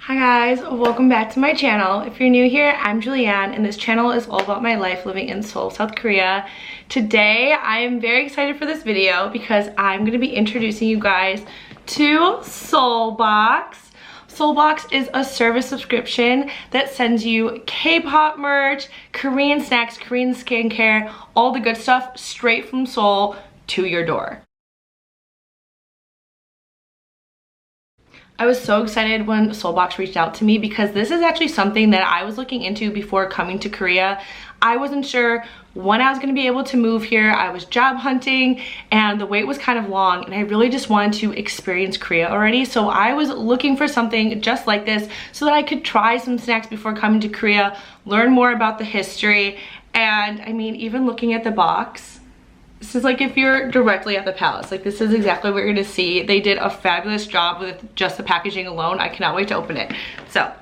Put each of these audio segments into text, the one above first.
Hi guys, welcome back to my channel. If you're new here, I'm Julianne and this channel is all about my life living in Seoul, South Korea. Today, I am very excited for this video because I'm going to be introducing you guys to Seoulbox. Seoulbox is a service subscription that sends you K-pop merch, Korean snacks, Korean skincare, all the good stuff straight from Seoul to your door. I was so excited when Seoulbox reached out to me because this is actually something that I was looking into before coming to Korea. I wasn't sure when I was going to be able to move here. I was job hunting and the wait was kind of long and I really just wanted to experience Korea already. So I was looking for something just like this so that I could try some snacks before coming to Korea, learn more about the history, and I mean, even looking at the box, this is like if you're directly at the palace. Like this is exactly what you're gonna see. They did a fabulous job with just the packaging alone. I cannot wait to open it. So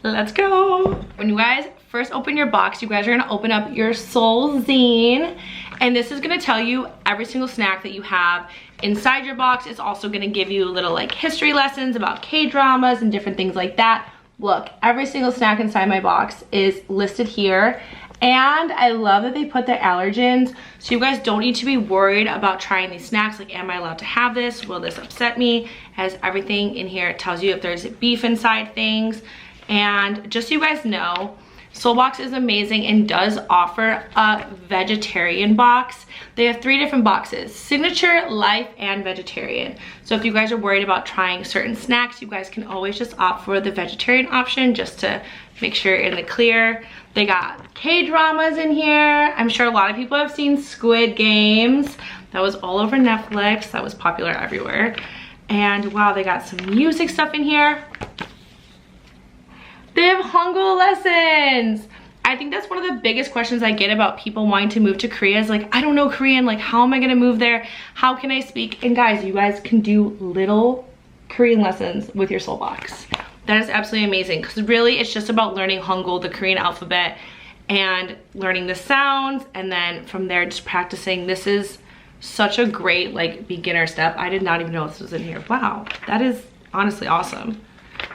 let's go. When you guys first open your box, you guys are gonna open up your seoulzine. And this is gonna tell you every single snack that you have inside your box. It's also gonna give you little like history lessons about K-dramas and different things like that. Look, every single snack inside my box is listed here. And I love that they put the allergens, so you guys don't need to be worried about trying these snacks. Like, am I allowed to have this? Will this upset me? It has everything in here. It tells you if there's beef inside things. And just so you guys know, Seoulbox is amazing and does offer a vegetarian box. They have 3 different boxes: signature, life, and vegetarian. So if you guys are worried about trying certain snacks, you guys can always just opt for the vegetarian option just to make sure you're in the clear. They got K-dramas in here. I'm sure a lot of people have seen Squid Games. That was all over Netflix. That was popular everywhere. And wow, they got some music stuff in here. They have Hangul lessons. I think that's one of the biggest questions I get about people wanting to move to Korea is like, I don't know Korean, like how am I gonna move there? How can I speak? And guys, you guys can do little Korean lessons with your Seoulbox. That is absolutely amazing because really it's just about learning Hangul, the Korean alphabet, and learning the sounds, and then from there just practicing. This is such a great like beginner step. I did not even know this was in here. Wow, that is honestly awesome.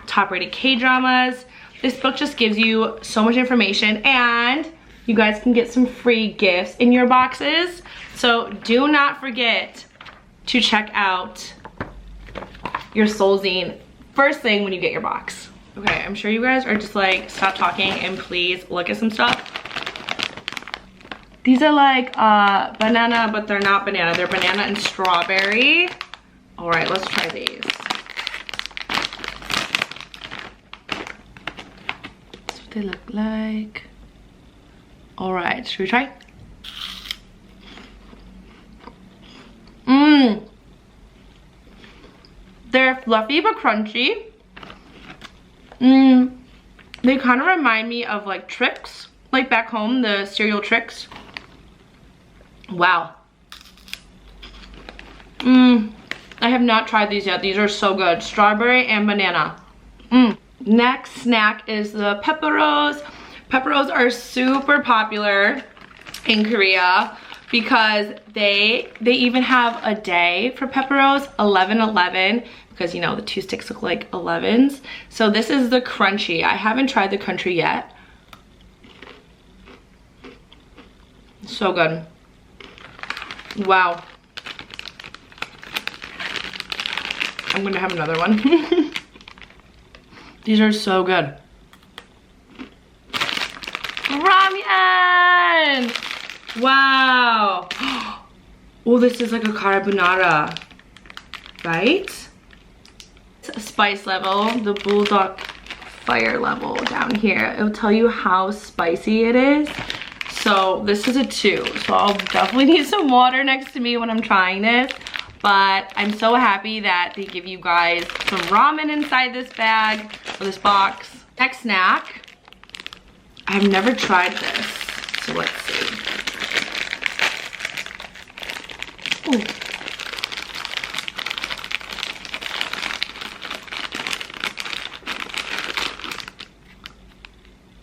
Top rated K-dramas. This book just gives you so much information, and you guys can get some free gifts in your boxes. So do not forget to check out your seoulzine first thing when you get your box. Okay, I'm sure you guys are just like, stop talking and please look at some stuff. These are like banana, but they're not banana. They're banana and strawberry. All right, let's try these. That's what they look like. All right, should we try? They're fluffy but crunchy. They kind of remind me of like Trix, like back home, the cereal Trix. Wow. I have not tried these yet. These are so good. Strawberry and banana. Next snack is the pepperos. Pepperos are super popular in Korea because they even have a day for pepperos, 11/11, because you know the 2 sticks look like 11s. So this is the crunchy. I haven't tried the crunchy yet. So good. Wow. I'm gonna have another one. These are so good. Ramen! Wow. Oh, this is like a carbonara, right? It's a spice level, the bulldog fire level down here. It'll tell you how spicy it is. So this is a 2. So I'll definitely need some water next to me when I'm trying this. But I'm so happy that they give you guys some ramen inside this bag, or this box. Next snack. I've never tried this. So let's see. Ooh.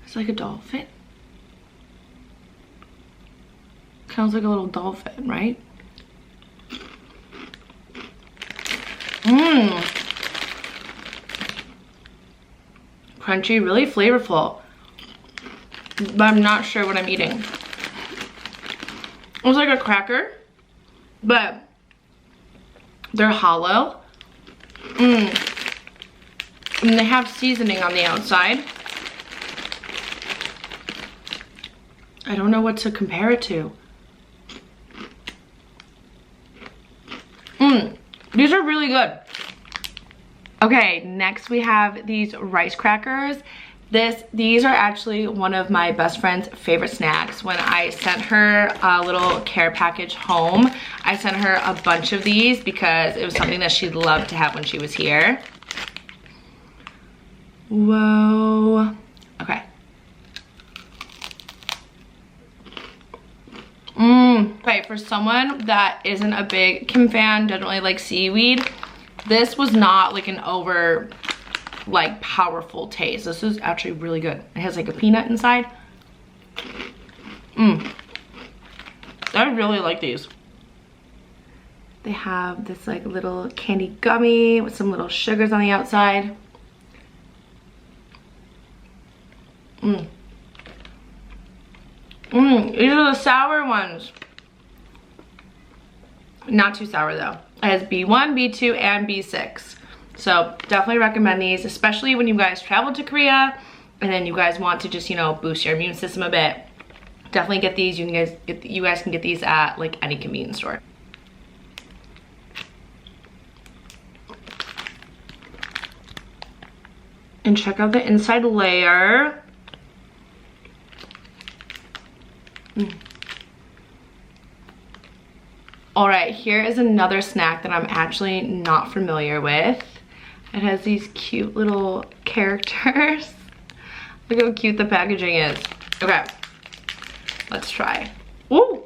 It's like a dolphin. Sounds like a little dolphin, right? crunchy, really flavorful. But I'm not sure what I'm eating. It was like a cracker, but they're hollow. And they have seasoning on the outside. I don't know what to compare it to. These are really good. Okay, next we have these rice crackers. These are actually one of my best friend's favorite snacks. When I sent her a little care package home, I sent her a bunch of these because it was something that she loved to have when she was here. Whoa. Okay. Okay, for someone that isn't a big Kim fan, doesn't really like seaweed, this was not like an over like powerful taste. This is actually really good. It has like a peanut inside. I really like these. They have this like little candy gummy with some little sugars on the outside. These are the sour ones. Not too sour though. It has B1, B2, and B6. So definitely recommend these, especially when you guys travel to Korea and then you guys want to just, you know, boost your immune system a bit. Definitely get these. You guys can get these at like any convenience store. And check out the inside layer. All right, here is another snack that I'm actually not familiar with. It has these cute little characters. Look how cute the packaging is. Okay, let's try. Ooh!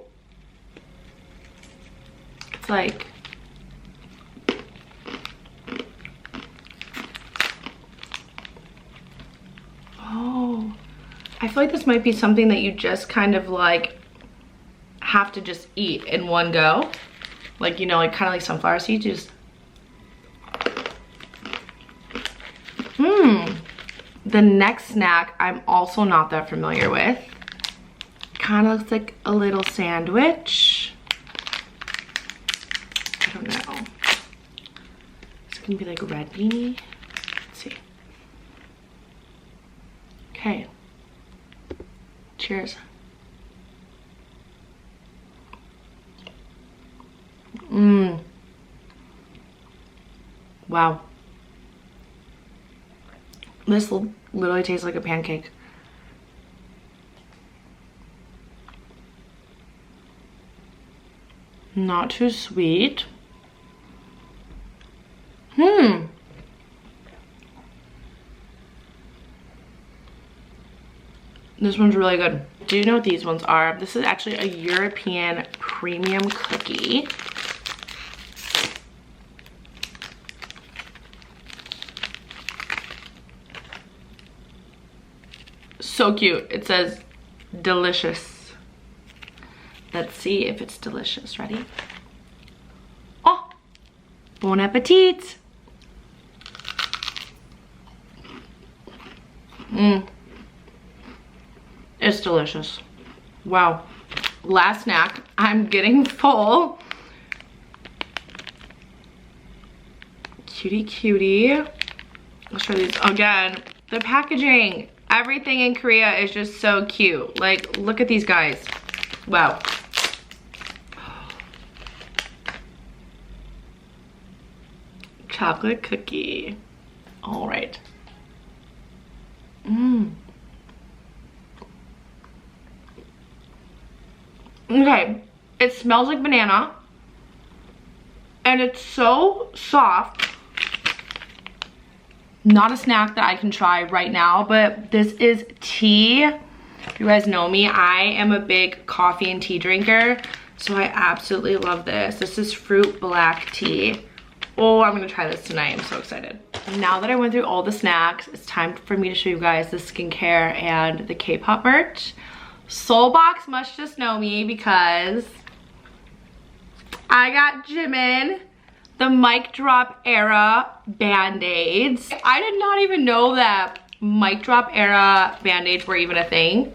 It's like... Oh, I feel like this might be something that you just kind of like have to just eat in one go. Like, you know, like kind of like sunflower seeds, just... The next snack I'm also not that familiar with. Kind of looks like a little sandwich. I don't know. It's gonna be like red beanie. Let's see. Okay. Cheers. Wow. This literally tastes like a pancake. Not too sweet. This one's really good. Do you know what these ones are? This is actually a European premium cookie. So cute. It says delicious. Let's see if it's delicious. Ready? Oh, bon appetit. It's delicious. Wow. Last snack. I'm getting full. Cutie cutie. I'll show these again. The packaging. Everything in Korea is just so cute. Like, look at these guys. Wow. Chocolate cookie. All right. Okay, it smells like banana. And it's so soft. Not a snack that I can try right now, but this is tea. You guys know me, I am a big coffee and tea drinker, so I absolutely love this. This is fruit black tea. Oh, I'm gonna try this tonight. I'm so excited. Now that I went through all the snacks, it's time for me to show you guys the skincare and the K-pop merch. Soulbox must just know me because I got Jimin the Mic Drop Era Band-Aids. I did not even know that mic drop era band-aids were even a thing.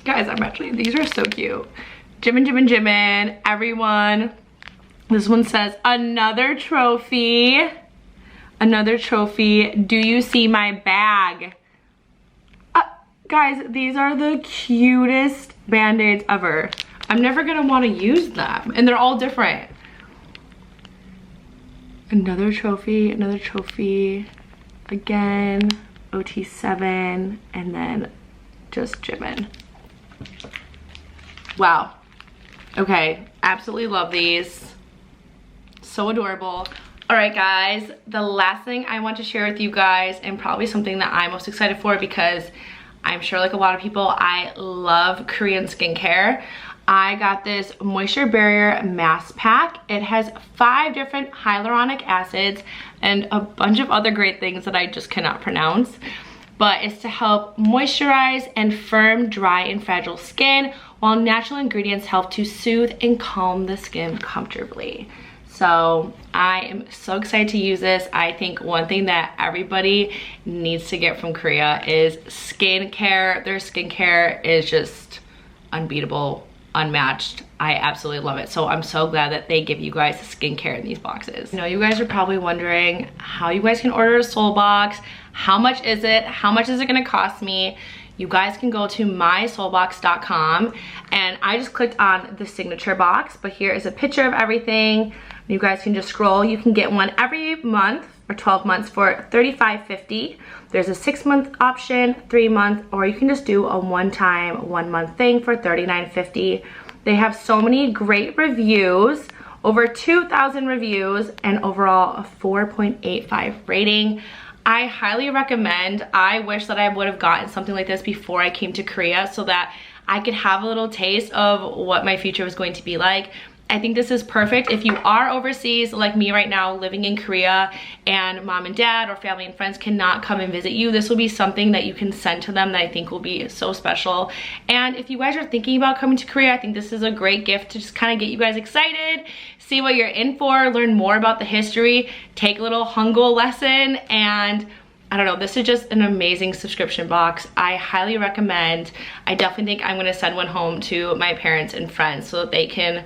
Guys, these are so cute. Jimin, Jimin, Jimin, everyone. This one says, another trophy. Another trophy. Do you see my bag? Guys, these are the cutest band-aids ever. I'm never gonna wanna use them. And they're all different. Another trophy, again, OT7, and then just Jimin. Wow. Okay, absolutely love these. So adorable. All right, guys, the last thing I want to share with you guys, and probably something that I'm most excited for because I'm sure like a lot of people, I love Korean skincare. I got this moisture barrier mask pack. It has 5 different hyaluronic acids and a bunch of other great things that I just cannot pronounce. But it's to help moisturize and firm dry and fragile skin, while natural ingredients help to soothe and calm the skin comfortably. So I am so excited to use this. I think one thing that everybody needs to get from Korea is skincare. Their skincare is just unbeatable, unmatched. I absolutely love it. So I'm so glad that they give you guys skincare in these boxes. I know you guys are probably wondering how you guys can order a Seoul box. How much is it? How much is it gonna cost me? You guys can go to myseoulbox.com, and I just clicked on the signature box, but here is a picture of everything. You guys can just scroll. You can get one every month or 12 months for $35.50. There's a 6-month option, 3-month, or you can just do a one-time 1-month thing for $39.50. They have so many great reviews, over 2,000 reviews, and overall a 4.85 rating. I highly recommend. I wish that I would have gotten something like this before I came to Korea so that I could have a little taste of what my future was going to be like. I think this is perfect if you are overseas like me right now, living in Korea, and mom and dad or family and friends cannot come and visit you. This will be something that you can send to them that I think will be so special. And if you guys are thinking about coming to Korea, I think this is a great gift to just kind of get you guys excited, see what you're in for, learn more about the history, take a little Hangul lesson, and I don't know, this is just an amazing subscription box. I highly recommend. I definitely think I'm gonna send one home to my parents and friends so that they can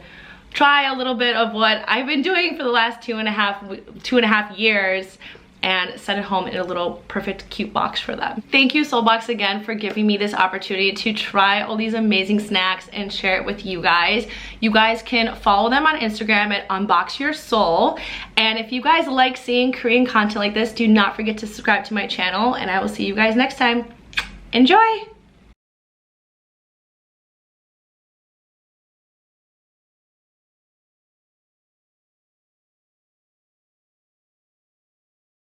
try a little bit of what I've been doing for the last two and a half years and send it home in a little perfect cute box for them. Thank you Seoulbox again for giving me this opportunity to try all these amazing snacks and share it with you guys. You guys can follow them on Instagram at Unbox Your Seoul. And if you guys like seeing Korean content like this, do not forget to subscribe to my channel, and I will see you guys next time. Enjoy!